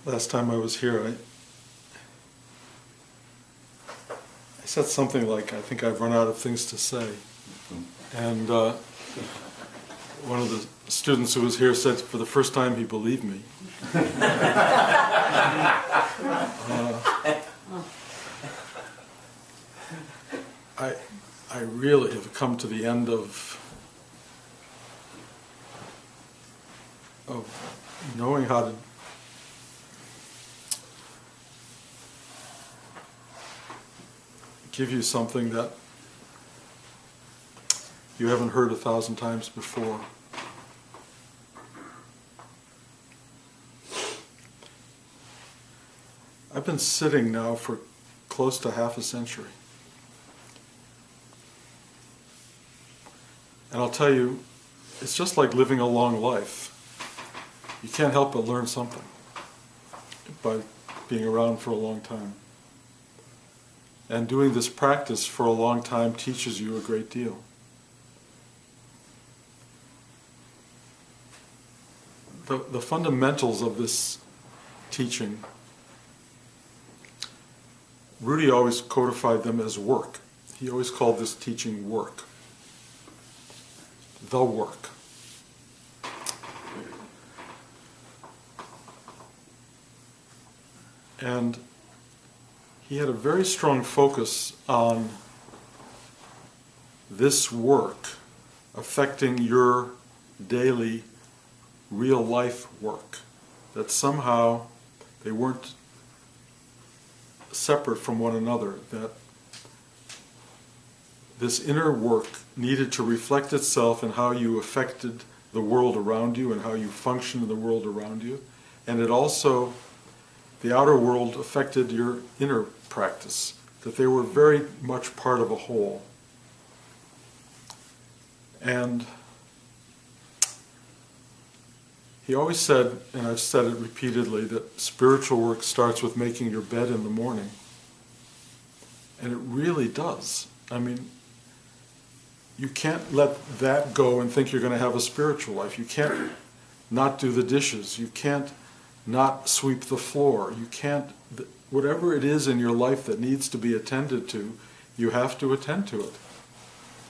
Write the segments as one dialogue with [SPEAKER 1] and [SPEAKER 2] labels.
[SPEAKER 1] Last time I was here, I said something like, I think I've run out of things to say. And one of the students who was here said for the first time he believed me. I really have come to the end of knowing how to give you something that you haven't heard 1,000 times before. I've been sitting now for close to half a century. And I'll tell you, it's just like living a long life. You can't help but learn something by being around for a long time. And doing this practice for a long time teaches you a great deal. The fundamentals of this teaching, Rudy always codified them as work. He always called this teaching work. The work. And he had a very strong focus on this work affecting your daily, real life work. That somehow they weren't separate from one another, that this inner work needed to reflect itself in how you affected the world around you and how you function in the world around you. And it also, the outer world affected your inner practice, that they were very much part of a whole. And he always said, and I've said it repeatedly, that spiritual work starts with making your bed in the morning. And it really does. I mean, you can't let that go and think you're going to have a spiritual life. You can't not do the dishes. You can't not sweep the floor. You can't, whatever it is in your life that needs to be attended to, you have to attend to it.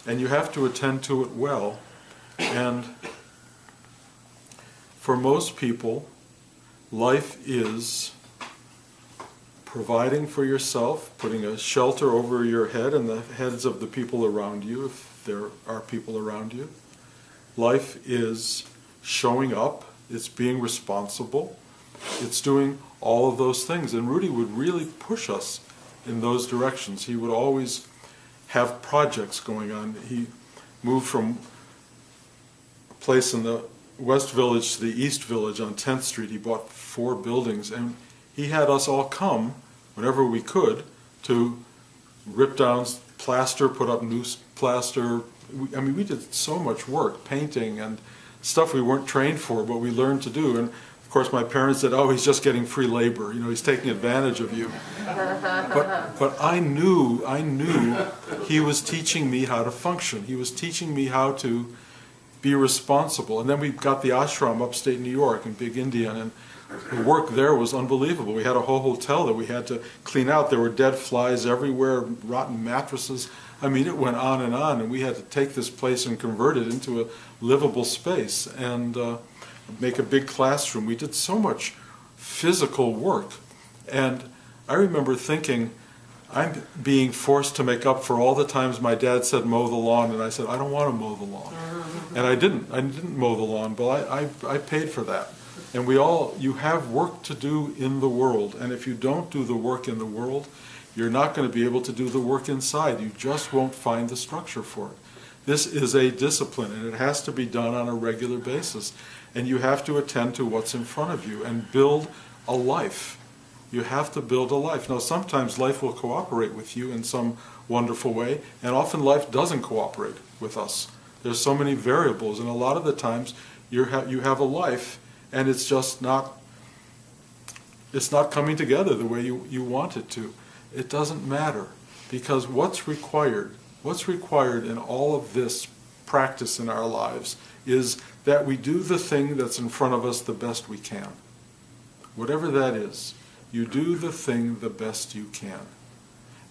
[SPEAKER 1] And you have to attend to it well. And for most people, life is providing for yourself, putting a shelter over your head and the heads of the people around you, if there are people around you. Life is showing up, it's being responsible, it's doing all of those things. And Rudy would really push us in those directions. He would always have projects going on. He moved from a place in the West Village to the East Village on 10th Street. He bought 4 buildings, and he had us all come whenever we could to rip down plaster, put up new plaster. I mean, we did so much work, painting and stuff we weren't trained for, but we learned to do. And of course my parents said, oh, he's just getting free labor, you know, he's taking advantage of you. But I knew he was teaching me how to function. He was teaching me how to be responsible. And then we got the ashram upstate New York in Big Indian, and the work there was unbelievable. We had a whole hotel that we had to clean out. There were dead flies everywhere, rotten mattresses. I mean, it went on, and we had to take this place and convert it into a livable space and make a big classroom. We did so much physical work. And I remember thinking, I'm being forced to make up for all the times my dad said mow the lawn, and I said, I don't want to mow the lawn. And I didn't mow the lawn, but I paid for that. And you have work to do in the world, and if you don't do the work in the world, you're not going to be able to do the work inside. You just won't find the structure for it. This is a discipline, and it has to be done on a regular basis. And you have to attend to what's in front of you and build a life. You have to build a life. Now, sometimes life will cooperate with you in some wonderful way, and often life doesn't cooperate with us. There's so many variables, and a lot of the times you have a life, and it's just not coming together the way you want it to. It doesn't matter, because what's required in all of this practice in our lives is that we do the thing that's in front of us the best we can. whatever that is, you do the thing the best you can.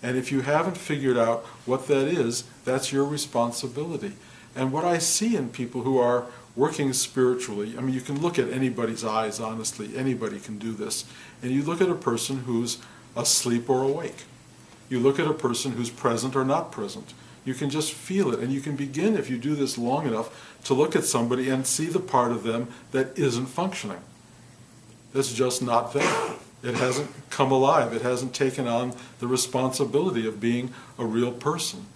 [SPEAKER 1] And if you haven't figured out what that is, that's your responsibility. And what I see in people who are working spiritually, I mean, you can look at anybody's eyes, honestly, anybody can do this. And you look at a person who's asleep or awake. You look at a person who's present or not present. You can just feel it, and you can begin, if you do this long enough, to look at somebody and see the part of them that isn't functioning. That's just not there. It hasn't come alive. It hasn't taken on the responsibility of being a real person.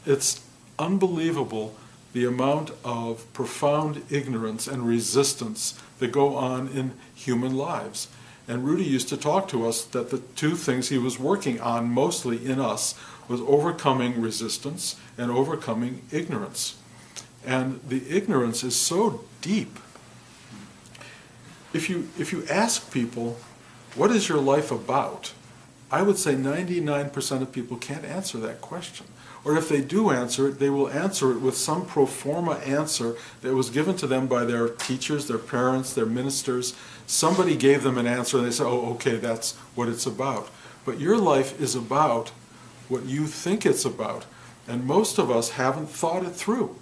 [SPEAKER 1] It's unbelievable the amount of profound ignorance and resistance that go on in human lives. And Rudy used to talk to us that the two things he was working on mostly in us was overcoming resistance and overcoming ignorance. And the ignorance is so deep. If you ask people, what is your life about? I would say 99% of people can't answer that question. Or if they do answer it, they will answer it with some pro forma answer that was given to them by their teachers, their parents, their ministers. Somebody gave them an answer and they say, oh, okay, that's what it's about. But your life is about what you think it's about. And most of us haven't thought it through.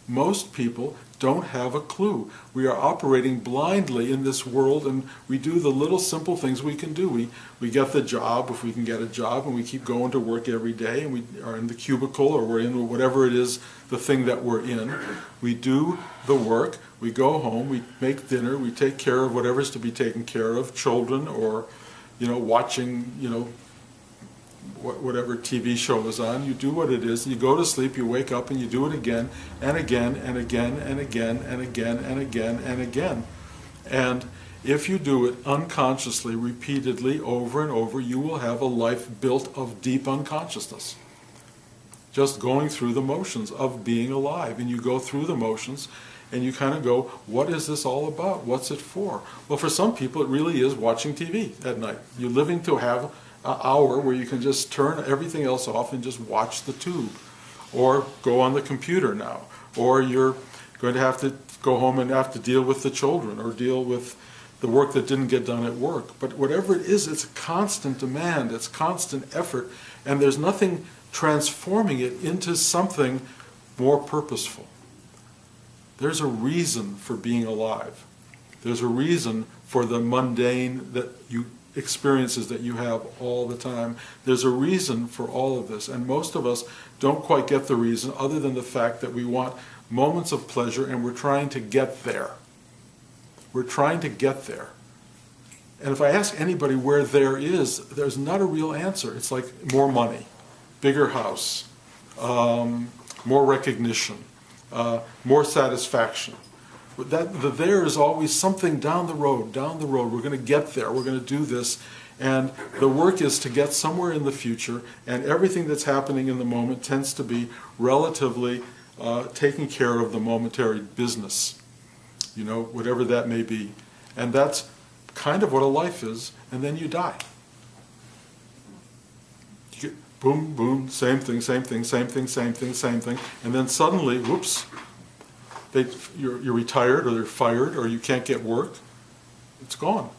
[SPEAKER 1] Most people don't have a clue. We are operating blindly in this world, and we do the little simple things we can do. We get the job, if we can get a job, and we keep going to work every day, and we are in the cubicle, or we're in whatever it is, the thing that we're in. We do the work, we go home, we make dinner, we take care of whatever's to be taken care of, children, or watching, whatever TV show is on. You do what it is, you go to sleep, you wake up, and you do it again and again and again and again and again and again and again. And if you do it unconsciously, repeatedly, over and over, you will have a life built of deep unconsciousness. Just going through the motions of being alive. And you go through the motions and you kind of go, what is this all about? What's it for? Well, for some people it really is watching TV at night. You're living to have an hour where you can just turn everything else off and just watch the tube, or go on the computer now, or you're going to have to go home and have to deal with the children or deal with the work that didn't get done at work. But whatever it is, it's a constant demand, it's constant effort, and there's nothing transforming it into something more purposeful. There's a reason for being alive. There's a reason for the mundane experiences that you have all the time. There's a reason for all of this, and most of us don't quite get the reason, other than the fact that we want moments of pleasure and we're trying to get there. We're trying to get there. And if I ask anybody where there is, there's not a real answer. It's like more money, bigger house, more recognition, more satisfaction. The there is always something down the road. We're going to get there. We're going to do this. And the work is to get somewhere in the future, and everything that's happening in the moment tends to be relatively taking care of the momentary business, whatever that may be. And that's kind of what a life is, and then you die. You get boom, boom, same thing, same thing, same thing, same thing, same thing, and then suddenly, whoops, you're retired, or they're fired, or you can't get work. It's gone.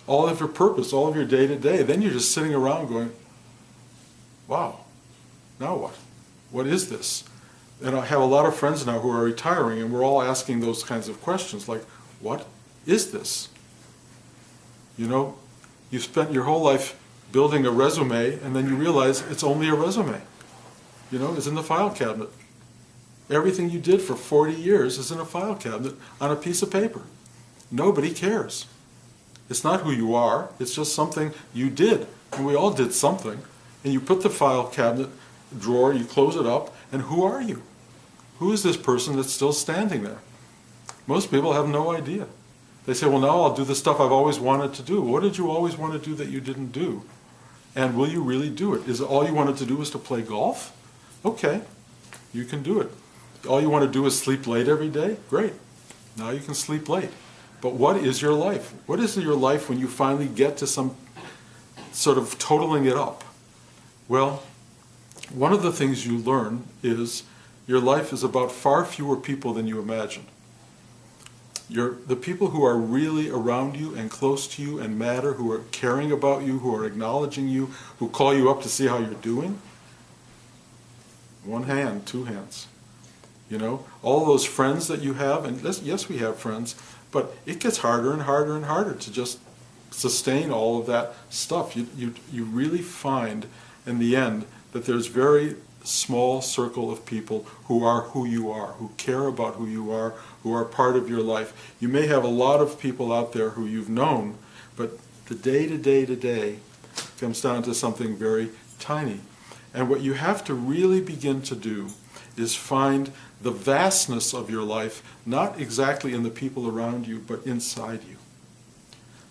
[SPEAKER 1] All of your purpose, all of your day-to-day. Then you're just sitting around going, wow, now what? What is this? And I have a lot of friends now who are retiring, and we're all asking those kinds of questions, like, what is this? You spent your whole life building a resume, and then you realize it's only a resume. It's in the file cabinet. Everything you did for 40 years is in a file cabinet on a piece of paper. Nobody cares. It's not who you are, it's just something you did. And we all did something. And you put the file cabinet drawer, you close it up, and who are you? Who is this person that's still standing there? Most people have no idea. They say, well, now I'll do the stuff I've always wanted to do. What did you always want to do that you didn't do? And will you really do it? Is it all you wanted to do was to play golf? Okay, you can do it. All you want to do is sleep late every day? Great. Now you can sleep late. But what is your life? What is your life when you finally get to some sort of totaling it up? Well, one of the things you learn is your life is about far fewer people than you imagine. The people who are really around you and close to you and matter, who are caring about you, who are acknowledging you, who call you up to see how you're doing. One hand, two hands. All those friends that you have, and yes, we have friends, but it gets harder and harder and harder to just sustain all of that stuff. You really find in the end that there's very small circle of people who are who you are, who care about who you are, who are part of your life. You may have a lot of people out there who you've known, but the day to day comes down to something very tiny. And what you have to really begin to do is find the vastness of your life, not exactly in the people around you, but inside you.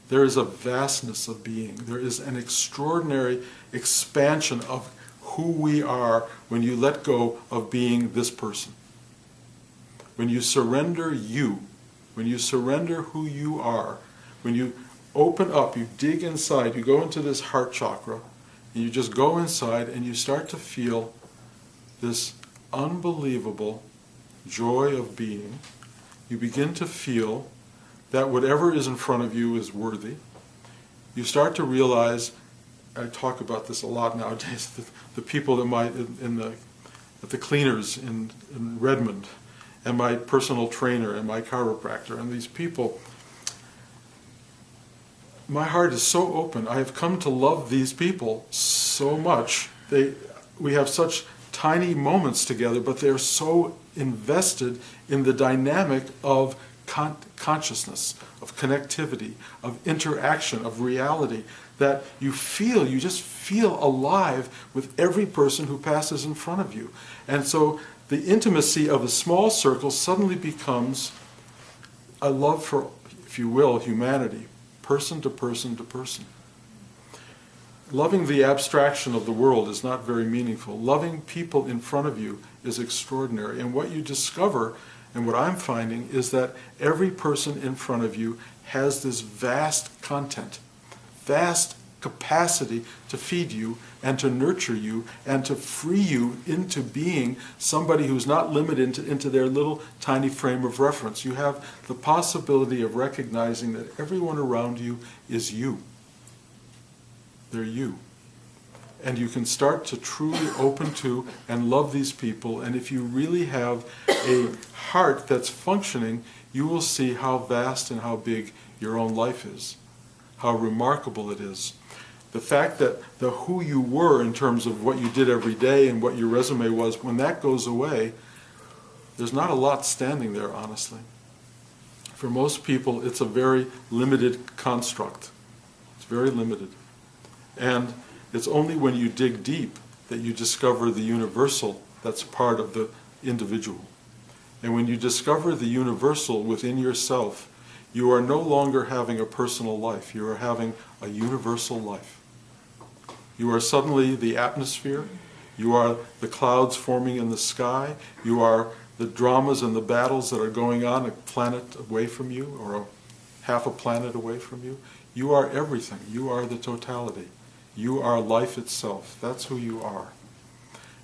[SPEAKER 1] There is a vastness of being. There is an extraordinary expansion of who we are when you let go of being this person. When you surrender you, when you surrender who you are, when you open up, you dig inside, you go into this heart chakra, and you just go inside and you start to feel this unbelievable joy of being. You begin to feel that whatever is in front of you is worthy. You start to realize, I talk about this a lot nowadays, the people that at the cleaners in Redmond, and my personal trainer and my chiropractor, and these people, my heart is so open. I have come to love these people so much. We have such tiny moments together, but they're so invested in the dynamic of consciousness, of connectivity, of interaction, of reality, that you just feel alive with every person who passes in front of you. And so the intimacy of a small circle suddenly becomes a love for, if you will, humanity, person to person to person. Loving the abstraction of the world is not very meaningful. Loving people in front of you is extraordinary. And what you discover, and what I'm finding, is that every person in front of you has this vast content, vast capacity to feed you and to nurture you and to free you into being somebody who's not limited into their little tiny frame of reference. You have the possibility of recognizing that everyone around you is you. They're you. And you can start to truly open to and love these people, and if you really have a heart that's functioning, you will see how vast and how big your own life is, how remarkable it is. The fact that the who you were in terms of what you did every day and what your resume was, when that goes away, there's not a lot standing there, honestly. For most people, it's a very limited construct. It's very limited. And it's only when you dig deep that you discover the universal that's part of the individual. And when you discover the universal within yourself, you are no longer having a personal life. You are having a universal life. You are suddenly the atmosphere. You are the clouds forming in the sky. You are the dramas and the battles that are going on a planet away from you, or half a planet away from you. You are everything. You are the totality. You are life itself. That's who you are.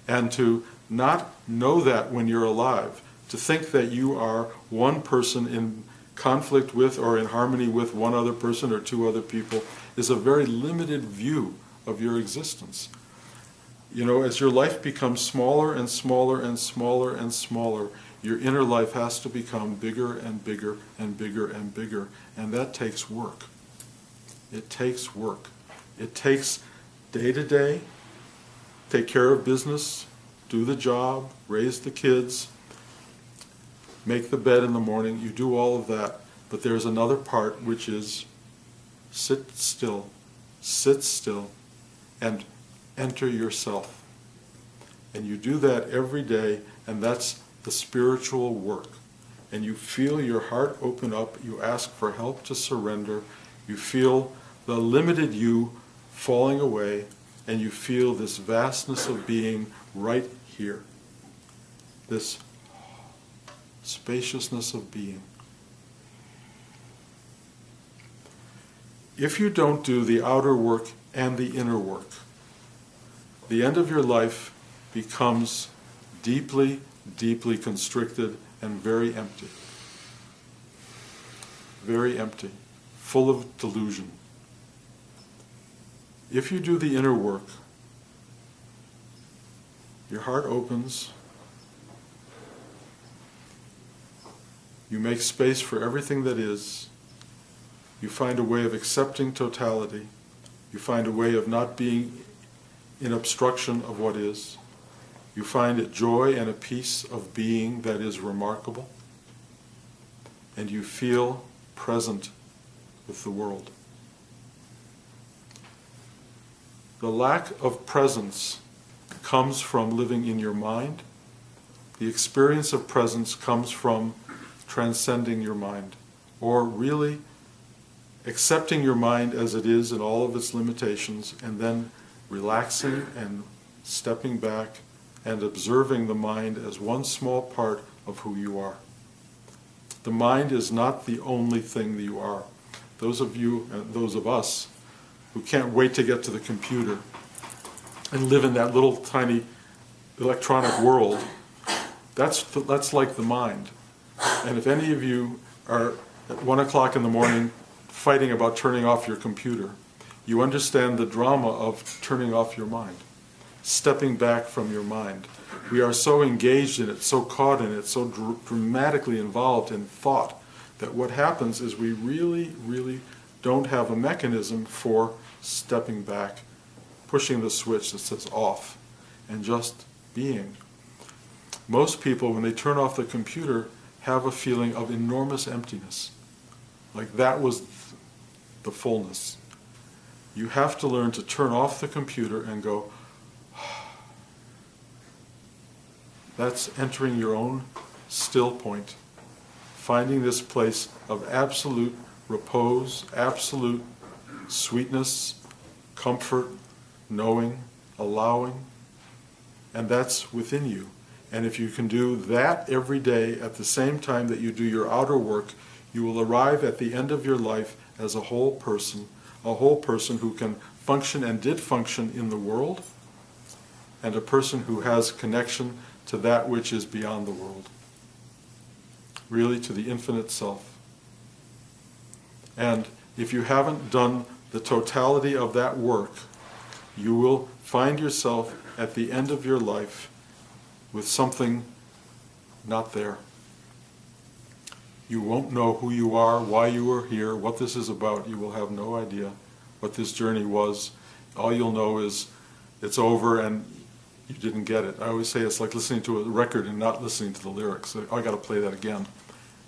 [SPEAKER 1] And to not know that when you're alive, to think that you are one person in conflict with or in harmony with one other person or two other people, is a very limited view of your existence. As your life becomes smaller and smaller and smaller and smaller, your inner life has to become bigger and bigger and bigger and bigger, and that takes work. It takes work. It takes day to day, take care of business, do the job, raise the kids, make the bed in the morning. You do all of that, but there's another part, which is sit still, and enter yourself. And you do that every day, and that's the spiritual work. And you feel your heart open up, you ask for help to surrender, you feel the limited you falling away, and you feel this vastness of being right here. This spaciousness of being. If you don't do the outer work and the inner work, the end of your life becomes deeply, deeply constricted and very empty. very empty, full of delusion. If you do the inner work, your heart opens, you make space for everything that is, you find a way of accepting totality, you find a way of not being in obstruction of what is, you find a joy and a peace of being that is remarkable, and you feel present with the world. The lack of presence comes from living in your mind. The experience of presence comes from transcending your mind, or really accepting your mind as it is in all of its limitations, and then relaxing and stepping back and observing the mind as one small part of who you are. The mind is not the only thing that you are. Those of you and those of us who can't wait to get to the computer and live in that little tiny electronic world, that's like the mind. And if any of you are at 1 o'clock in the morning fighting about turning off your computer, you understand the drama of turning off your mind, stepping back from your mind. We are so engaged in it, so caught in it, so dramatically involved in thought, that what happens is we really, really don't have a mechanism for stepping back, pushing the switch that says off, and just being. Most people, when they turn off the computer, have a feeling of enormous emptiness. Like that was the fullness. You have to learn to turn off the computer and go, that's entering your own still point, finding this place of absolute repose, absolute sweetness, comfort, knowing, allowing, and that's within you. And if you can do that every day at the same time that you do your outer work, you will arrive at the end of your life as a whole person who can function and did function in the world, and a person who has connection to that which is beyond the world, really to the infinite self. And if you haven't done the totality of that work, you will find yourself at the end of your life with something not there. You won't know who you are, why you are here, what this is about. You will have no idea what this journey was. All you'll know is it's over and you didn't get it. I always say it's like listening to a record and not listening to the lyrics. Oh, I got to play that again.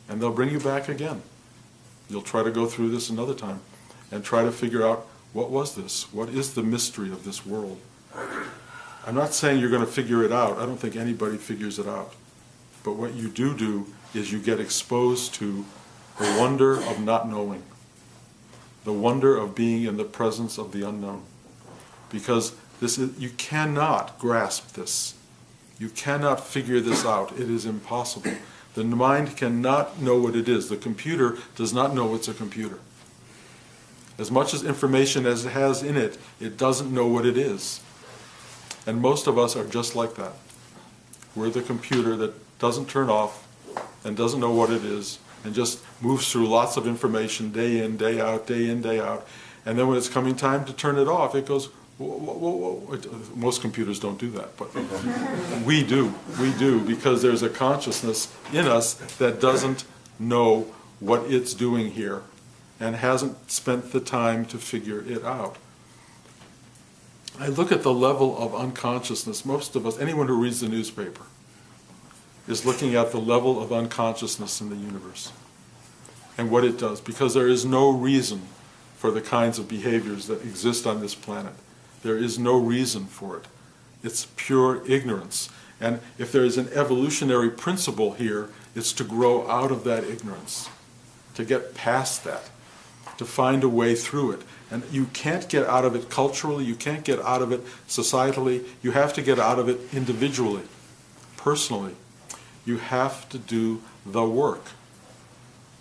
[SPEAKER 1] And they'll bring you back again. You'll try to go through this another time and try to figure out, what was this? What is the mystery of this world? I'm not saying you're going to figure it out. I don't think anybody figures it out. But what you do is you get exposed to the wonder of not knowing, the wonder of being in the presence of the unknown. Because you cannot grasp this. You cannot figure this out. It is impossible. The mind cannot know what it is. The computer does not know it's a computer. As much as information as it has in it, it doesn't know what it is. And most of us are just like that. We're the computer that doesn't turn off and doesn't know what it is and just moves through lots of information day in, day out, day in, day out. And then when it's coming time to turn it off, it goes, whoa, whoa, whoa. Most computers don't do that, but we do. We do, because there's a consciousness in us that doesn't know what it's doing here and hasn't spent the time to figure it out. I look at the level of unconsciousness. Most of us, anyone who reads the newspaper, is looking at the level of unconsciousness in the universe and what it does, because there is no reason for the kinds of behaviors that exist on this planet. There is no reason for it. It's pure ignorance. And if there is an evolutionary principle here, it's to grow out of that ignorance, to get past that, to find a way through it. And you can't get out of it culturally, you can't get out of it societally, you have to get out of it individually, personally. You have to do the work.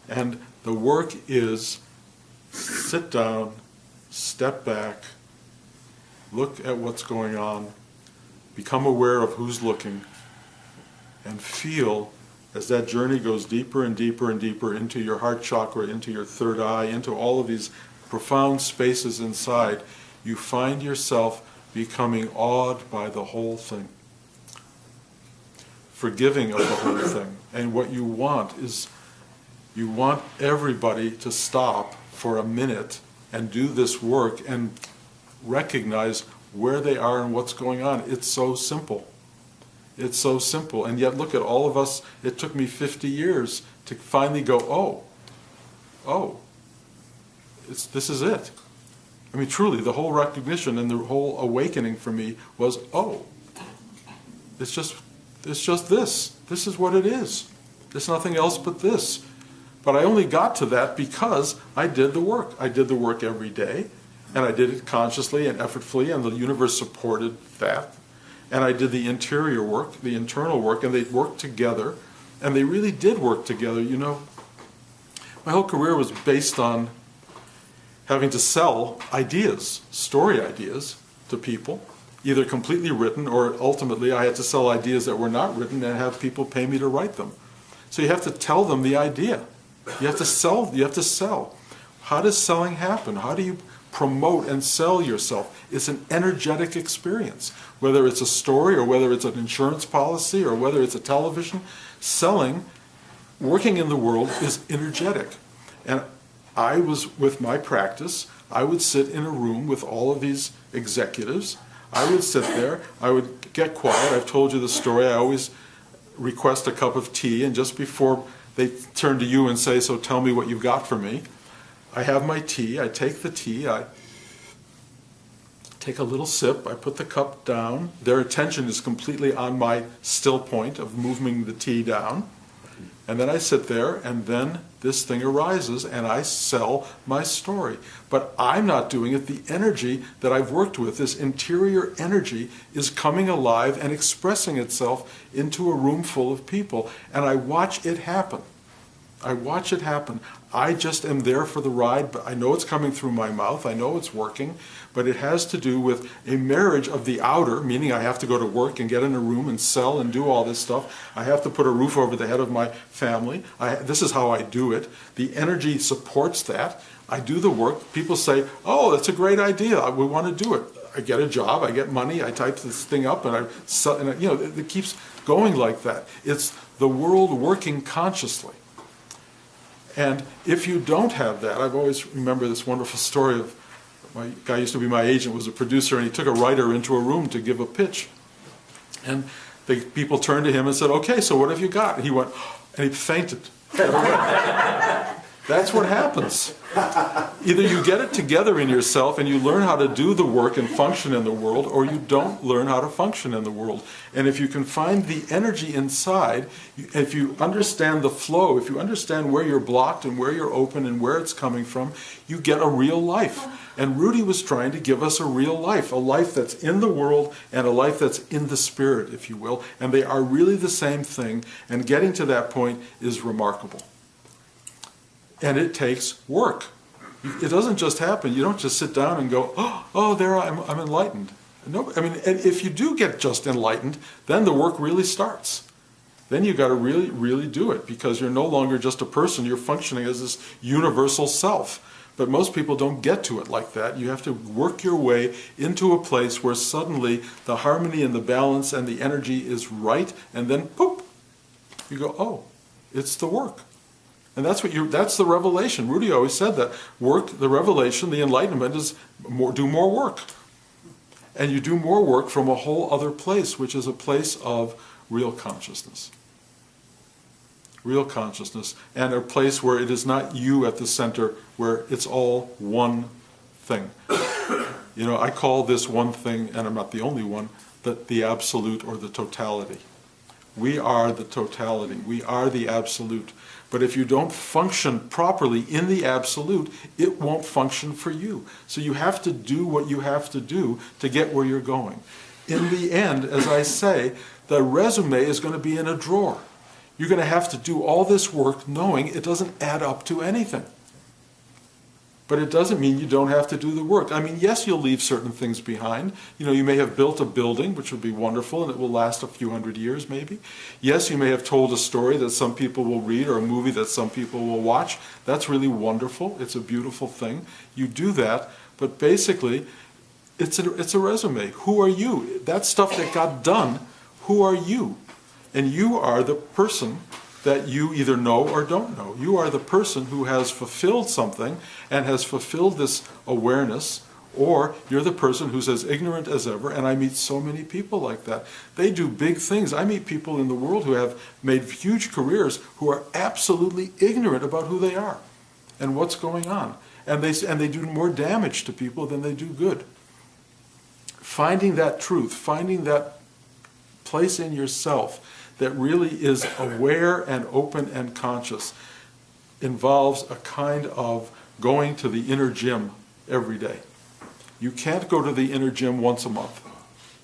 [SPEAKER 1] And the work is sit down, step back, look at what's going on, become aware of who's looking, and feel as that journey goes deeper and deeper and deeper into your heart chakra, into your third eye, into all of these profound spaces inside, you find yourself becoming awed by the whole thing, forgiving of the whole thing. And what you want is, you want everybody to stop for a minute and do this work and recognize where they are and what's going on. It's so simple. It's so simple. And yet look at all of us, it took me 50 years to finally go, oh, this is it. I mean, truly, the whole recognition and the whole awakening for me was, it's just this. This is what it is. There's nothing else but this. But I only got to that because I did the work. I did the work every day, and I did it consciously and effortfully, and the universe supported that. And I did the interior work, the internal work, and they worked together, and they really did work together. You know, my whole career was based on having to sell ideas, story ideas, to people, either completely written or ultimately I had to sell ideas that were not written and have people pay me to write them. So you have to tell them the idea. You have to sell. You have to sell. How does selling happen? How do you promote and sell yourself? It's an energetic experience. Whether it's a story or whether it's an insurance policy or whether it's a television, selling, working in the world is energetic. And I was, with my practice, I would sit in a room with all of these executives. I would sit there, I would get quiet. I've told you the story. I always request a cup of tea, and just before they turn to you and say, so tell me what you've got for me, I have my tea, I take the tea, I take a little sip, I put the cup down. Their attention is completely on my still point of moving the tea down. And then I sit there, and then this thing arises, and I sell my story. But I'm not doing it. The energy that I've worked with, this interior energy, is coming alive and expressing itself into a room full of people. And I watch it happen. I watch it happen. I just am there for the ride, but I know it's coming through my mouth. I know it's working. But it has to do with a marriage of the outer, meaning I have to go to work and get in a room and sell and do all this stuff. I have to put a roof over the head of my family. This is how I do it. The energy supports that. I do the work. People say, oh, that's a great idea. We want to do it. I get a job. I get money. I type this thing up, and I sell. And it keeps going like that. It's the world working consciously. And if you don't have that, I've always remember this wonderful story of my guy used to be my agent, was a producer, and he took a writer into a room to give a pitch. And the people turned to him and said, okay, so what have you got? And he went, and he fainted. That's what happens. Either you get it together in yourself and you learn how to do the work and function in the world, or you don't learn how to function in the world. And if you can find the energy inside, if you understand the flow, if you understand where you're blocked and where you're open and where it's coming from, you get a real life. And Rudy was trying to give us a real life, a life that's in the world and a life that's in the spirit, if you will. And they are really the same thing, and getting to that point is remarkable. And it takes work. It doesn't just happen. You don't just sit down and go, oh, there I'm enlightened. No, I mean, and if you do get just enlightened, then the work really starts. Then you've got to really, really do it, because you're no longer just a person. You're functioning as this universal self. But most people don't get to it like that. You have to work your way into a place where suddenly the harmony and the balance and the energy is right, and then poop, you go, oh, it's the work. And that's the revelation. Rudy always said that. Work, the revelation, the enlightenment is do more work. And you do more work from a whole other place, which is a place of real consciousness. Real consciousness. And a place where it is not you at the center, where it's all one thing. I call this one thing, and I'm not the only one, the absolute or the totality. We are the totality. We are the absolute. But if you don't function properly in the absolute, it won't function for you. So you have to do what you have to do to get where you're going. In the end, as I say, the resume is going to be in a drawer. You're going to have to do all this work knowing it doesn't add up to anything. But it doesn't mean you don't have to do the work. I mean, yes, you'll leave certain things behind. You know, you may have built a building, which would be wonderful, and it will last a few hundred years, maybe. Yes, you may have told a story that some people will read, or a movie that some people will watch. That's really wonderful. It's a beautiful thing. You do that, but basically, it's a resume. Who are you? That stuff that got done, who are you? And you are the person that you either know or don't know. You are the person who has fulfilled something and has fulfilled this awareness, or you're the person who's as ignorant as ever, and I meet so many people like that. They do big things. I meet people in the world who have made huge careers who are absolutely ignorant about who they are and what's going on. And they do more damage to people than they do good. Finding that truth, finding that place in yourself that really is aware and open and conscious, involves a kind of going to the inner gym every day. You can't go to the inner gym once a month.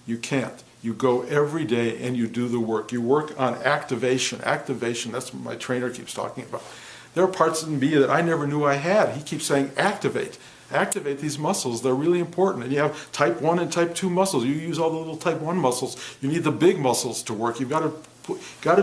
[SPEAKER 1] You can't. You go every day and you do the work. You work on activation. Activation, that's what my trainer keeps talking about. There are parts in me that I never knew I had. He keeps saying activate. Activate these muscles. They're really important. And you have type 1 and type 2 muscles. You use all the little type 1 muscles. You need the big muscles to work. You've got to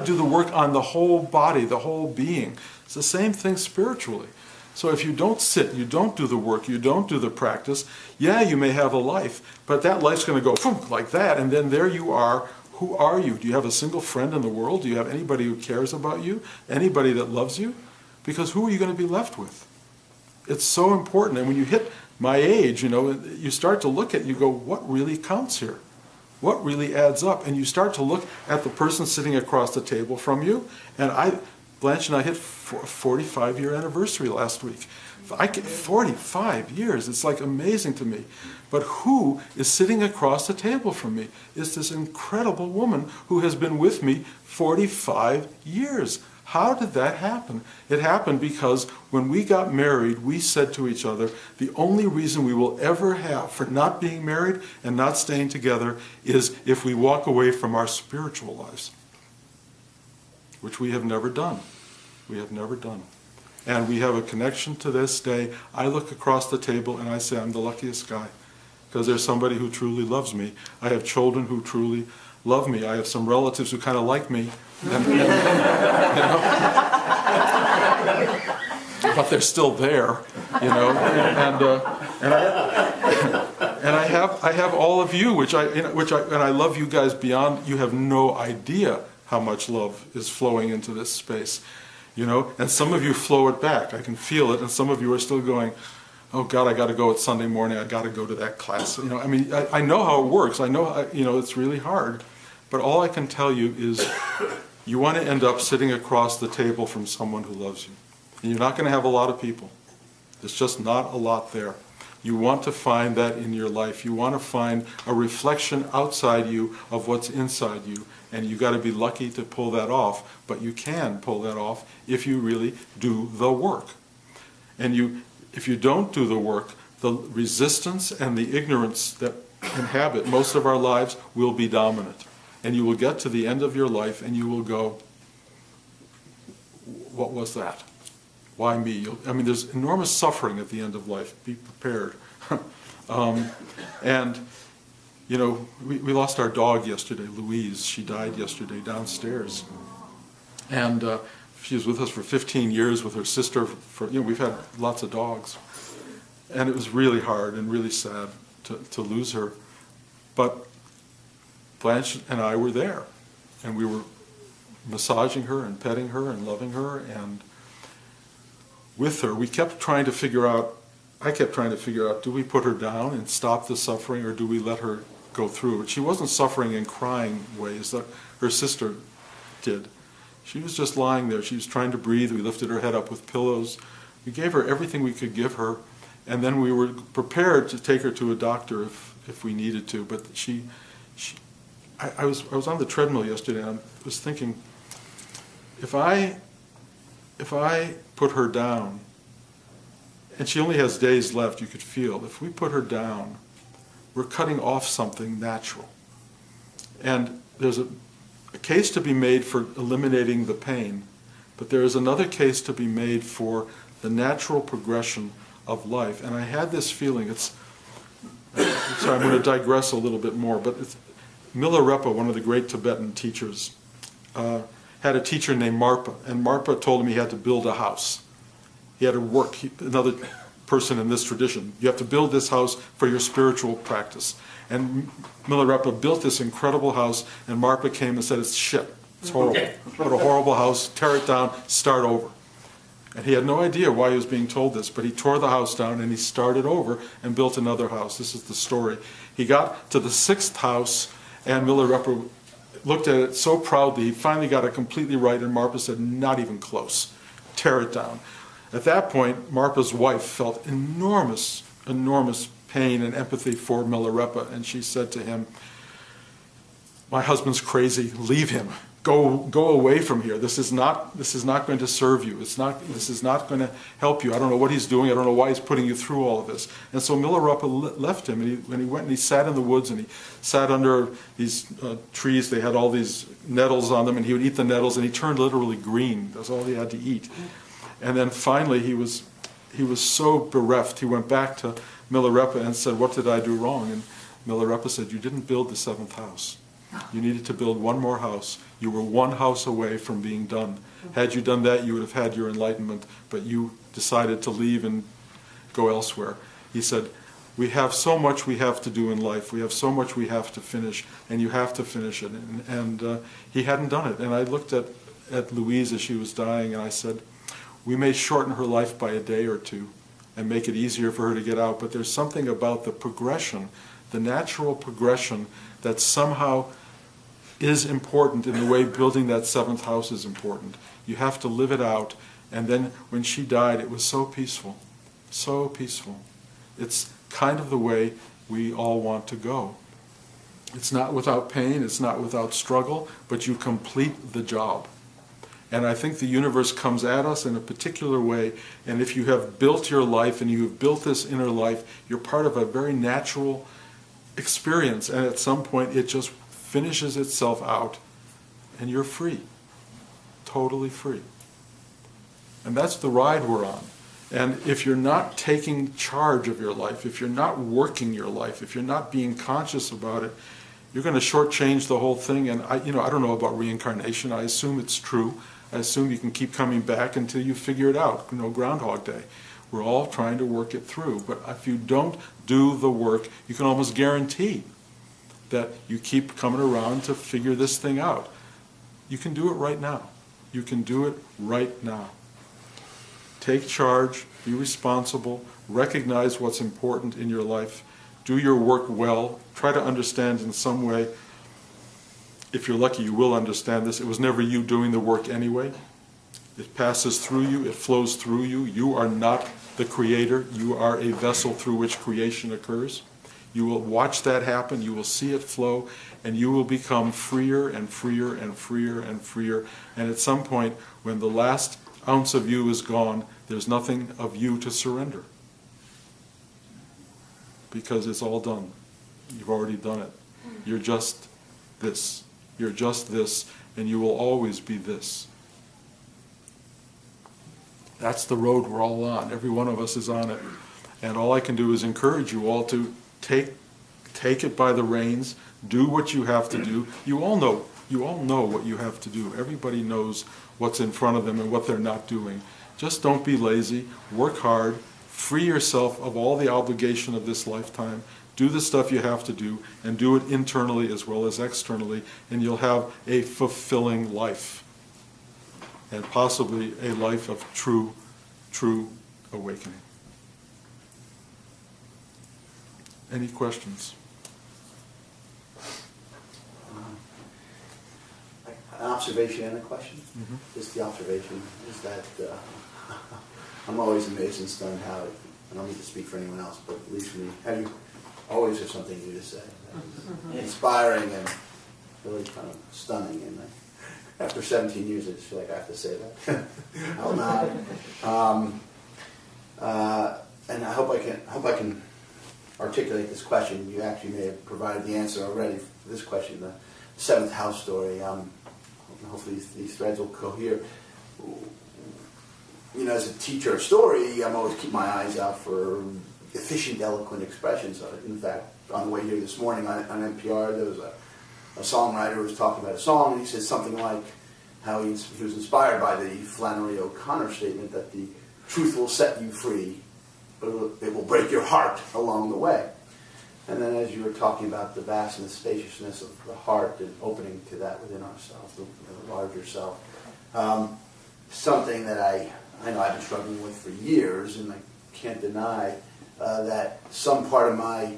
[SPEAKER 1] do the work on the whole body, the whole being. It's the same thing spiritually. So if you don't sit, you don't do the work, you don't do the practice, yeah, you may have a life, but that life's going to go like that, and then there you are. Who are you? Do you have a single friend in the world? Do you have anybody who cares about you? Anybody that loves you? Because who are you going to be left with? It's so important. And when you hit my age, you know, you start to look at it, you go, what really counts here? What really adds up? And you start to look at the person sitting across the table from you. And Blanche and I hit 45-year anniversary last week. 45 years, it's like amazing to me. But who is sitting across the table from me is this incredible woman who has been with me 45 years. How did that happen? It happened because when we got married, we said to each other, the only reason we will ever have for not being married and not staying together is if we walk away from our spiritual lives, which we have never done. We have never done. And we have a connection to this day. I look across the table and I say, I'm the luckiest guy because there's somebody who truly loves me. I have children who truly love me. I have some relatives who kind of like me. And, you know, but they're still there, you know, and I have all of you, and I love you guys beyond. You have no idea how much love is flowing into this space, you know, and some of you flow it back. I can feel it, and some of you are still going, oh God, I got to go. It's Sunday morning. I got to go to that class. You know, I mean, I know how it works. I know, you know, it's really hard, but all I can tell you is. You want to end up sitting across the table from someone who loves you. And you're not going to have a lot of people. There's just not a lot there. You want to find that in your life. You want to find a reflection outside you of what's inside you. And you've got to be lucky to pull that off. But you can pull that off if you really do the work. And if you don't do the work, the resistance and the ignorance that inhabit most of our lives will be dominant. And you will get to the end of your life and you will go, what was that? Why me? I mean, there's enormous suffering at the end of life. Be prepared. And, you know, we lost our dog yesterday, Louise. She died yesterday downstairs. And she was with us for 15 years with her sister. You know, we've had lots of dogs. And it was really hard and really sad to lose her. But Blanche and I were there, and we were massaging her and petting her and loving her, and with her, we kept trying to figure out, I kept trying to figure out, do we put her down and stop the suffering, or do we let her go through it? She wasn't suffering in crying ways that her sister did. She was just lying there. She was trying to breathe. We lifted her head up with pillows. We gave her everything we could give her, and then we were prepared to take her to a doctor if we needed to, but I was on the treadmill yesterday and I was thinking, if I put her down, and she only has days left, you could feel, if we put her down, we're cutting off something natural. And there's a case to be made for eliminating the pain, but there is another case to be made for the natural progression of life. And I had this feeling, sorry, I'm going to digress a little bit more, but Milarepa, one of the great Tibetan teachers, had a teacher named Marpa, and Marpa told him he had to build a house. He had to work, another person in this tradition. You have to build this house for your spiritual practice. And Milarepa built this incredible house, and Marpa came and said, it's shit. It's horrible. What a horrible house. Tear it down, start over. And he had no idea why he was being told this, but he tore the house down and he started over and built another house. This is the story. He got to the 6th house, and Milarepa looked at it so proudly, he finally got it completely right, and Marpa said, not even close. Tear it down. At that point, Marpa's wife felt enormous pain and empathy for Milarepa, and she said to him, my husband's crazy, leave him. Go away from here. This is not going to serve you. This is not going to help you. I don't know what he's doing. I don't know why he's putting you through all of this. And so Milarepa left him, and he went and he sat in the woods, and he sat under these trees. They had all these nettles on them, and he would eat the nettles, and he turned literally green. That's all he had to eat. And then finally he was so bereft, he went back to Milarepa and said, what did I do wrong? And Milarepa said, you didn't build the 7th house. You needed to build one more house. You were one house away from being done. Had you done that, you would have had your enlightenment, but you decided to leave and go elsewhere. He said, we have so much we have to do in life. We have so much we have to finish, and you have to finish it. And he hadn't done it. And I looked at Louise as she was dying, and I said, we may shorten her life by a day or two and make it easier for her to get out, but there's something about the progression, the natural progression, that somehow is important in the way building that 7th house is important. You have to live it out. And then when she died, it was so peaceful, so peaceful. It's kind of the way we all want to go. It's not without pain, it's not without struggle, but you complete the job. And I think the universe comes at us in a particular way, and if you have built your life and you have built this inner life, you're part of a very natural experience, and at some point it just finishes itself out and you're free, totally free. And that's the ride we're on. And if you're not taking charge of your life, if you're not working your life, if you're not being conscious about it, you're going to shortchange the whole thing. And I don't know about reincarnation. I assume it's true. I assume you can keep coming back until you figure it out. Groundhog Day. We're all trying to work it through. But if you don't do the work, you can almost guarantee that you keep coming around to figure this thing out. You can do it right now. You can do it right now. Take charge, be responsible, recognize what's important in your life, do your work well, try to understand in some way. If you're lucky, you will understand this. It was never you doing the work anyway. It passes through you, it flows through you. You are not the creator. You are a vessel through which creation occurs. You will watch that happen, you will see it flow, and you will become freer and freer and freer and freer. And at some point, when the last ounce of you is gone, there's nothing of you to surrender. Because it's all done. You've already done it. You're just this. You're just this, and you will always be this. That's the road we're all on. Every one of us is on it. And all I can do is encourage you all to take it by the reins, do what you have to do. You all know what you have to do. Everybody knows what's in front of them and what they're not doing. Just don't be lazy, work hard, free yourself of all the obligation of this lifetime, do the stuff you have to do, and do it internally as well as externally, and you'll have a fulfilling life, and possibly a life of true awakening. Any questions?
[SPEAKER 2] An observation and a question.
[SPEAKER 1] Mm-hmm.
[SPEAKER 2] Just the observation is that I'm always amazed and stunned how, I don't need to speak for anyone else, but at least for me, how you always have something new to say. Inspiring and really kind of stunning. And after 17 years, I just feel like I have to say that out loud. And I hope I can articulate this question. You actually may have provided the answer already for this question, the 7th house story. Hopefully these threads will cohere. as a teacher of story, I'm always keep my eyes out for efficient, eloquent expressions. In fact, on the way here this morning on NPR, there was a songwriter who was talking about a song, and he said something like how he was inspired by the Flannery O'Connor statement that the truth will set you free, but it will break your heart along the way. And then as you were talking about the vastness, spaciousness of the heart and opening to that within ourselves, the larger self, something that I know I've been struggling with for years, and I can't deny that some part of my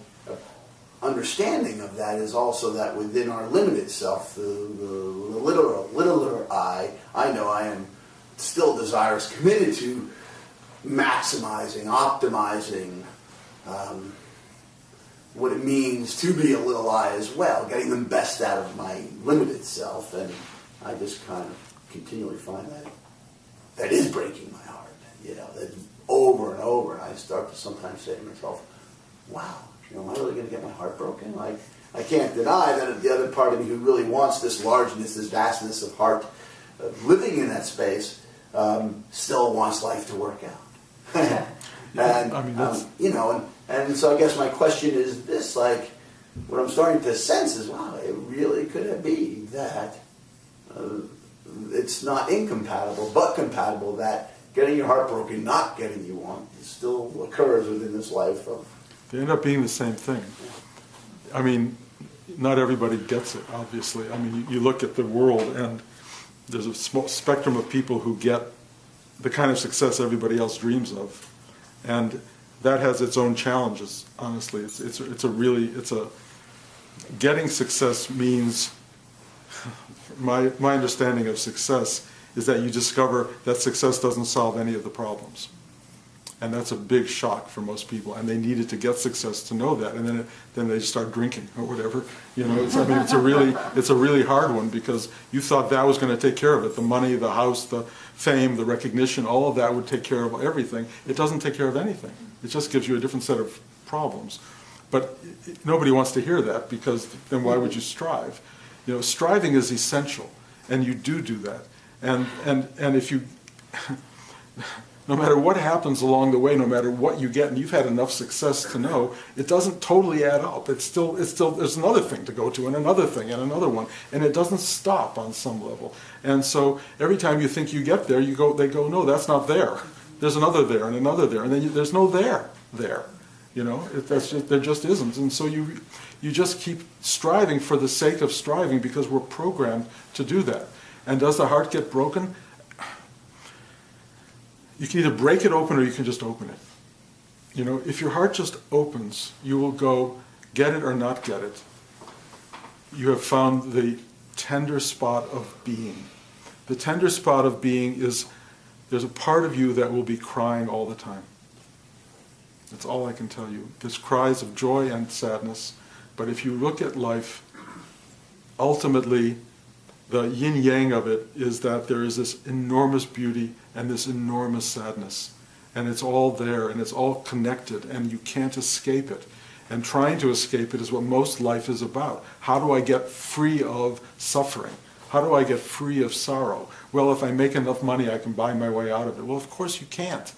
[SPEAKER 2] understanding of that is also that within our limited self, the littler I know I am still desirous, committed to maximizing, optimizing what it means to be a little I as well, getting the best out of my limited self, and I just kind of continually find that is breaking my heart, that over and over, and I start to sometimes say to myself, wow, am I really going to get my heart broken? Like, I can't deny that the other part of me who really wants this largeness, this vastness of heart, living in that space, still wants life to work out. And so I guess my question is this, like, what I'm starting to sense is, wow, it really could be that it's not incompatible, but compatible, that getting your heart broken, not getting you want, still occurs within this life of...
[SPEAKER 1] They end up being the same thing. I mean, not everybody gets it, obviously. I mean, you look at the world, and there's a small spectrum of people who get the kind of success everybody else dreams of, and that has its own challenges. Honestly, getting success means, my understanding of success is that you discover that success doesn't solve any of the problems. And that's a big shock for most people, and they needed to get success to know that, and then they start drinking or whatever. It's a really hard one, because you thought that was going to take care of it. The money, the house, the fame, the recognition, all of that would take care of everything. It doesn't take care of anything. It just gives you a different set of problems. But nobody wants to hear that, because then why would you strive? Striving is essential, and you do that. And if you... No matter what happens along the way, no matter what you get, and you've had enough success to know, it doesn't totally add up. It's still there's another thing to go to, and another thing, and another one, and it doesn't stop on some level. And so every time you think you get there, they go, no, that's not there. There's another there, and another there, and then there's no there. There just isn't. And so you just keep striving for the sake of striving, because we're programmed to do that. And does the heart get broken? You can either break it open, or you can just open it. If your heart just opens, you will go, get it or not get it. You have found the tender spot of being. The tender spot of being is, there's a part of you that will be crying all the time. That's all I can tell you. There's cries of joy and sadness, but if you look at life, ultimately, the yin-yang of it is that there is this enormous beauty and this enormous sadness. And it's all there, and it's all connected, and you can't escape it. And trying to escape it is what most life is about. How do I get free of suffering? How do I get free of sorrow? Well, if I make enough money, I can buy my way out of it. Well, of course you can't.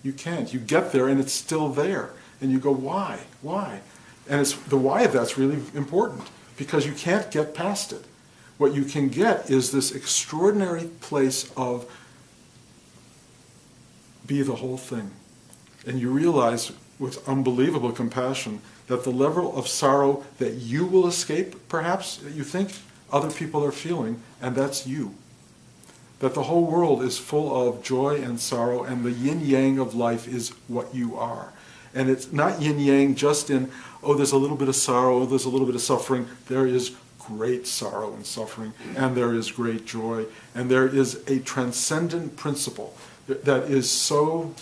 [SPEAKER 1] You can't. You get there, and it's still there. And you go, why? Why? And it's the why of that's really important, because you can't get past it. What you can get is this extraordinary place of be the whole thing. And you realize with unbelievable compassion that the level of sorrow that you will escape, perhaps, that you think other people are feeling, and that's you. That the whole world is full of joy and sorrow, and the yin-yang of life is what you are. And it's not yin-yang just in, oh, there's a little bit of sorrow, there's a little bit of suffering. There is great sorrow and suffering, and there is great joy, and there is a transcendent principle that is so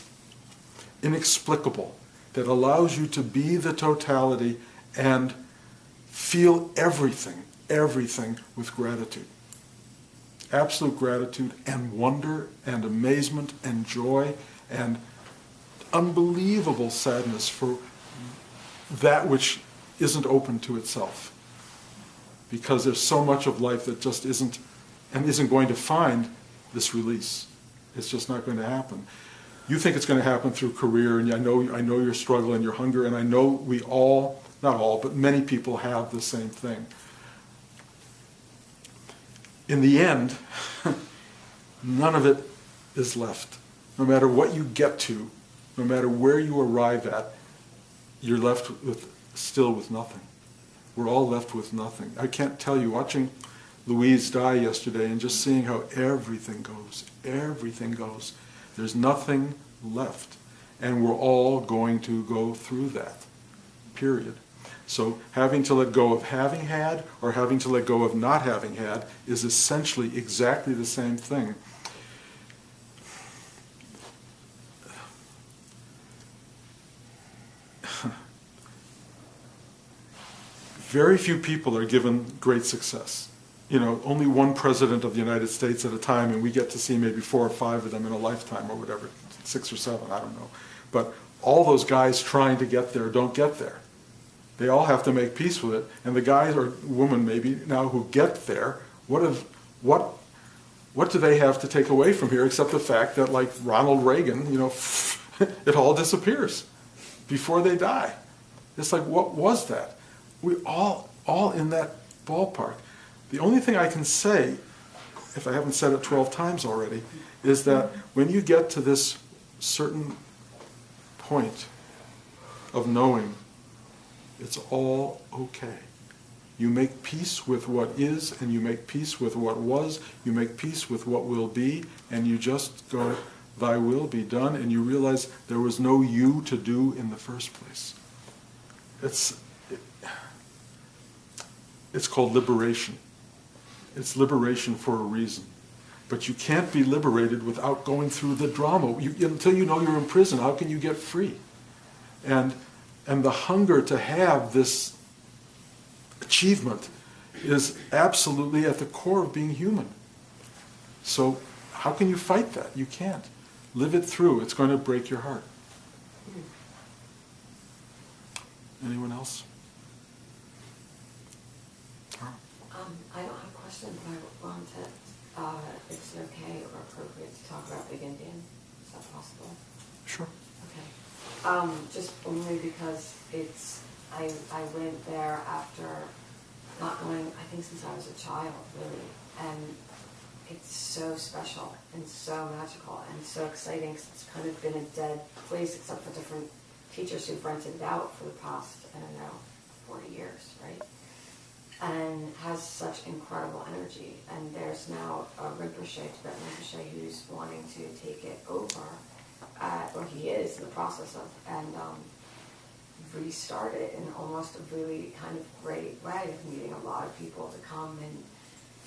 [SPEAKER 1] inexplicable, that allows you to be the totality and feel everything with gratitude. Absolute gratitude and wonder and amazement and joy and unbelievable sadness for that which isn't open to itself. Because there's so much of life that just isn't going to find this release. It's just not going to happen. You think it's going to happen through career, and I know your struggle and your hunger, and I know we all, not all, but many people have the same thing. In the end, none of it is left. No matter what you get to, no matter where you arrive at, you're left still with nothing. We're all left with nothing. I can't tell you, watching Louise die yesterday and just seeing how everything goes, there's nothing left. And we're all going to go through that, period. So having to let go of having had or having to let go of not having had is essentially exactly the same thing. Very few people are given great success. You know, only one president of the United States at a time, and we get to see maybe 4 or 5 of them in a lifetime or whatever, 6 or 7, I don't know. But all those guys trying to get there don't get there. They all have to make peace with it. And the guys or women maybe now who get there, what do they have to take away from here except the fact that, like Ronald Reagan, you know, it all disappears before they die. It's like, what was that? We all in that ballpark. The only thing I can say, if I haven't said it 12 times already, is that when you get to this certain point of knowing it's all okay. You make peace with what is, and you make peace with what was, you make peace with what will be, and you just go, thy will be done, and you realize there was no you to do in the first place. It's called liberation. It's liberation for a reason. But you can't be liberated without going through the drama. Until you know you're in prison, how can you get free? And the hunger to have this achievement is absolutely at the core of being human. So how can you fight that? You can't. Live it through. It's going to break your heart. Anyone else?
[SPEAKER 3] I don't have a question, but I wanted if it's okay or appropriate to talk about Big Indian. Is that possible?
[SPEAKER 1] Sure.
[SPEAKER 3] Okay. Just only because I went there after not going, I think since I was a child, really, and it's so special and so magical and so exciting. It's kind of been a dead place except for different teachers who've rented it out for the past, I don't know, 40 years, right? And has such incredible energy. And there's now a Rinpoche, Tibetan Rinpoche, who's wanting to take it over, or he is in the process of, and restart it in almost a really kind of great way of meeting a lot of people to come and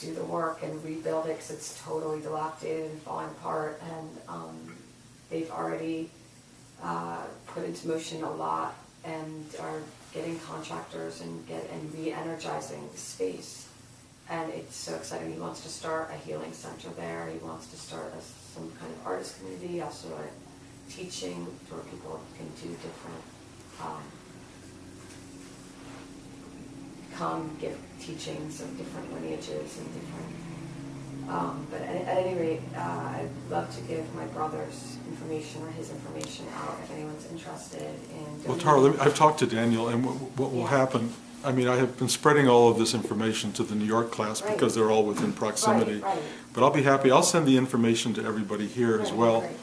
[SPEAKER 3] do the work and rebuild it, because it's totally dilapidated and falling apart. And they've already put into motion a lot and are getting contractors and re-energizing the space. And it's so exciting. He wants to start a healing center there. He wants to start some kind of artist community, also a teaching where people can do different, come give teachings of different lineages and different, but at any rate, I'd love to give my brother's information or his information out if anyone's interested in.
[SPEAKER 1] Well, Tara, I've talked to Daniel, and what will happen, I mean, I have been spreading all of this information to the New York class because they're all within proximity.
[SPEAKER 3] Right.
[SPEAKER 1] But I'll be happy, I'll send the information to everybody here as well.
[SPEAKER 3] Right.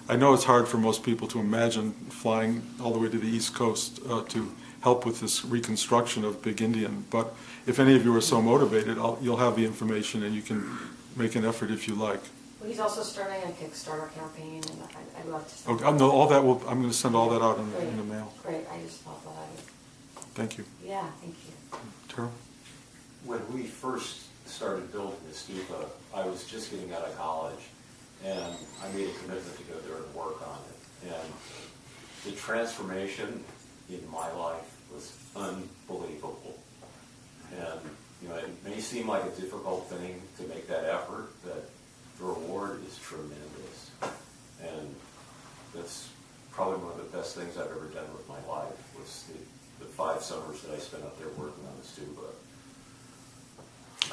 [SPEAKER 1] I know it's hard for most people to imagine flying all the way to the East Coast to help with this reconstruction of Big Indian, but if any of you are so motivated, you'll have the information and you can make an effort if you like.
[SPEAKER 3] Well, he's also starting a Kickstarter campaign, and I'd love to send
[SPEAKER 1] Okay, no, all that I'm going to send all that out in the mail.
[SPEAKER 3] Great, I just thought that I would.
[SPEAKER 1] Thank you.
[SPEAKER 3] Yeah, thank you.
[SPEAKER 1] Terrell?
[SPEAKER 4] When we first started building the stupa, I was just getting out of college, and I made a commitment to go there and work on it. And the transformation in my life was unbelievable. And you know, it may seem like a difficult thing to make that effort, but the reward is tremendous. And that's probably one of the best things I've ever done with my life, was the 5 summers that I spent up there working on the stupa.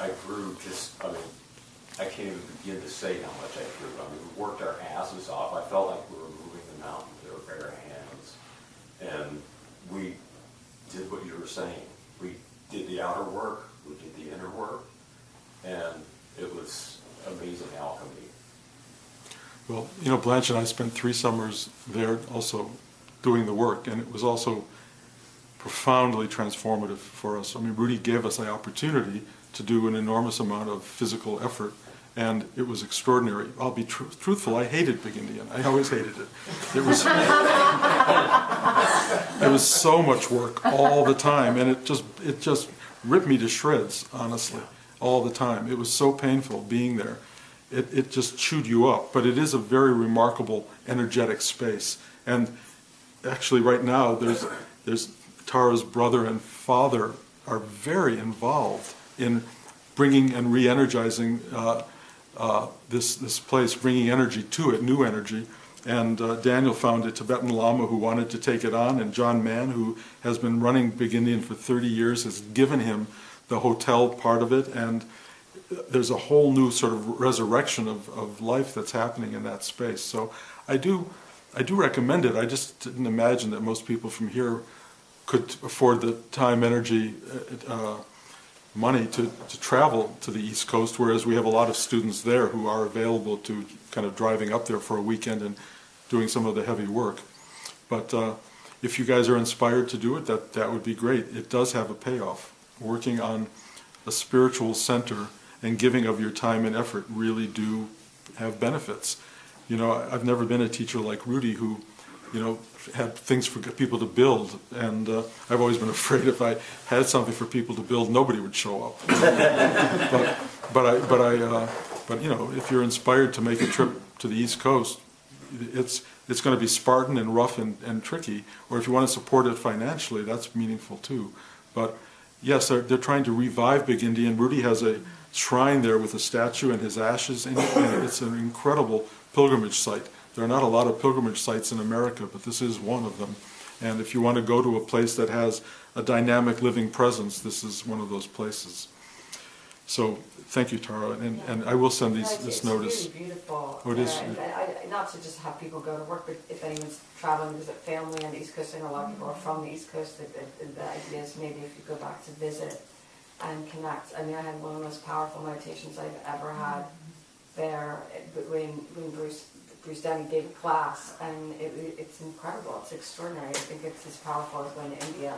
[SPEAKER 4] I grew I can't even begin to say how much I threw. I mean, we worked our asses off. I felt like we were moving the mountain with our bare hands. And we did what you were saying. We did the outer work, we did the inner work, and it was amazing alchemy.
[SPEAKER 1] Well, you know, Blanche and I spent 3 summers there also doing the work, and it was also profoundly transformative for us. I mean, Rudy gave us the opportunity to do an enormous amount of physical effort, and it was extraordinary. I'll be truthful, I hated Big Indian. I always hated it. It was, it was so much work all the time, and it just ripped me to shreds, honestly, all the time. It was so painful being there. It just chewed you up, but it is a very remarkable, energetic space. And actually right now, there's Tara's brother and father are very involved in bringing and re-energizing this place, bringing energy to it, new energy. And Daniel found a Tibetan Lama who wanted to take it on, and John Mann, who has been running Big Indian for 30 years, has given him the hotel part of it, and there's a whole new sort of resurrection of life that's happening in that space. So I do recommend it. I just didn't imagine that most people from here could afford the time, energy, money to travel to the East Coast, whereas we have a lot of students there who are available to kind of driving up there for a weekend and doing some of the heavy work. But if you guys are inspired to do it, that would be great. It does have a payoff. Working on a spiritual center and giving of your time and effort really do have benefits. You know, I've never been a teacher like Rudy who, you know, had things for people to build, and I've always been afraid if I had something for people to build, nobody would show up. But you know, if you're inspired to make a trip to the East Coast, it's going to be Spartan and rough and tricky. Or if you want to support it financially, that's meaningful too. But yes, they're trying to revive Big Indian. Rudy has a shrine there with a statue and his ashes in it, and it's an incredible pilgrimage site. There are not a lot of pilgrimage sites in America, but this is one of them. And if you want to go to a place that has a dynamic living presence, this is one of those places. So thank you, Tara, and I will send this notice.
[SPEAKER 3] It's really beautiful.
[SPEAKER 1] Oh, it is.
[SPEAKER 3] Not to just have people go to work, but if anyone's traveling to visit family on the East Coast, I know a lot of people are from the East Coast, the idea is maybe if you go back to visit and connect. I mean, I had one of the most powerful meditations I've ever had there when Bruce Downey gave a class, and it's incredible. It's extraordinary. I think it's as powerful as going to India.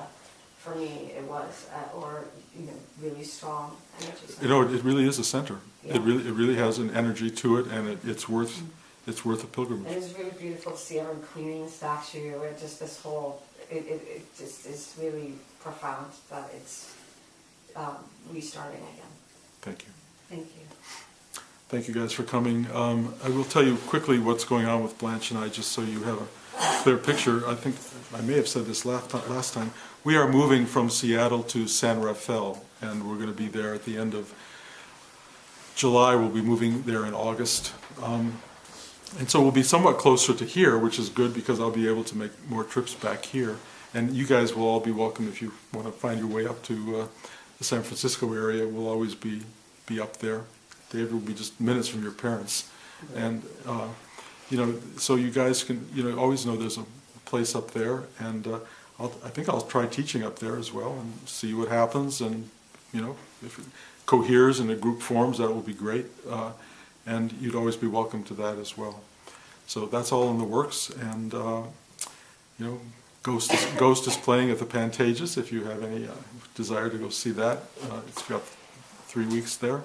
[SPEAKER 3] For me, it was, or you know, really strong energy center.
[SPEAKER 1] You know, it really is a center.
[SPEAKER 3] Yeah.
[SPEAKER 1] It really has an energy to it, and it's worth a pilgrimage.
[SPEAKER 3] And it was really beautiful to see everyone cleaning the statue. It just this whole, it just is really profound that it's restarting again.
[SPEAKER 1] Thank you.
[SPEAKER 3] Thank you.
[SPEAKER 1] Thank you guys for coming. I will tell you quickly what's going on with Blanche and I, just so you have a clear picture. I think I may have said this last time. We are moving from Seattle to San Rafael, and we're going to be there at the end of July. We'll be moving there in August. And so we'll be somewhat closer to here, which is good because I'll be able to make more trips back here. And you guys will all be welcome if you want to find your way up to the San Francisco area. We'll always be up there. David will be just minutes from your parents. And, you know, so you guys can, you know, always know there's a place up there. And I think I'll try teaching up there as well and see what happens. And, you know, if it coheres and a group forms, that will be great. And you'd always be welcome to that as well. So that's all in the works. And, you know, Ghost is playing at the Pantages if you have any desire to go see that. It's got 3 weeks there.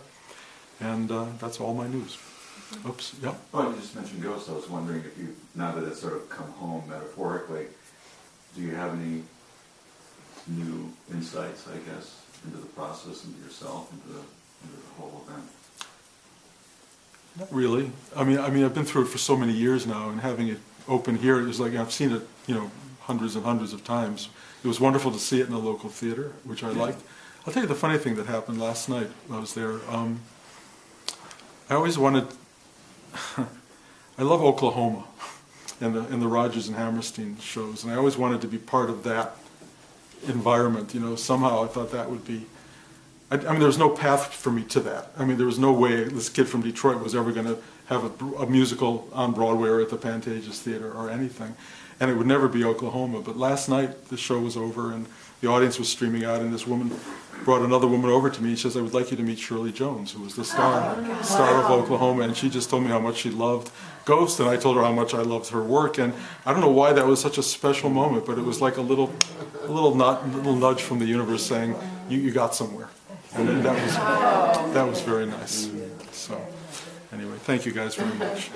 [SPEAKER 1] And that's all my news. Oops, yeah.
[SPEAKER 5] Well, you just mentioned Ghost. I was wondering if you, now that it's sort of come home metaphorically, do you have any new insights, I guess, into the process, into yourself, into the whole event?
[SPEAKER 1] Not really. I mean, I've been through it for so many years now, and having it open here, it was like I've seen it, you know, hundreds and hundreds of times. It was wonderful to see it in a local theater, which I liked. I'll tell you the funny thing that happened last night when I was there. I always wanted. I love Oklahoma, and the Rodgers and Hammerstein shows, and I always wanted to be part of that environment. You know, somehow I thought that would be. I mean, there was no path for me to that. I mean, there was no way this kid from Detroit was ever going to have a musical on Broadway or at the Pantages Theater or anything. And it would never be Oklahoma. But last night, the show was over and the audience was streaming out, and this woman brought another woman over to me and she says, I would like you to meet Shirley Jones, who was the star of Oklahoma. And she just told me how much she loved Ghost, and I told her how much I loved her work. And I don't know why that was such a special moment, but it was like a little nudge from the universe saying, you got somewhere. And that was very nice. So anyway, thank you guys very much.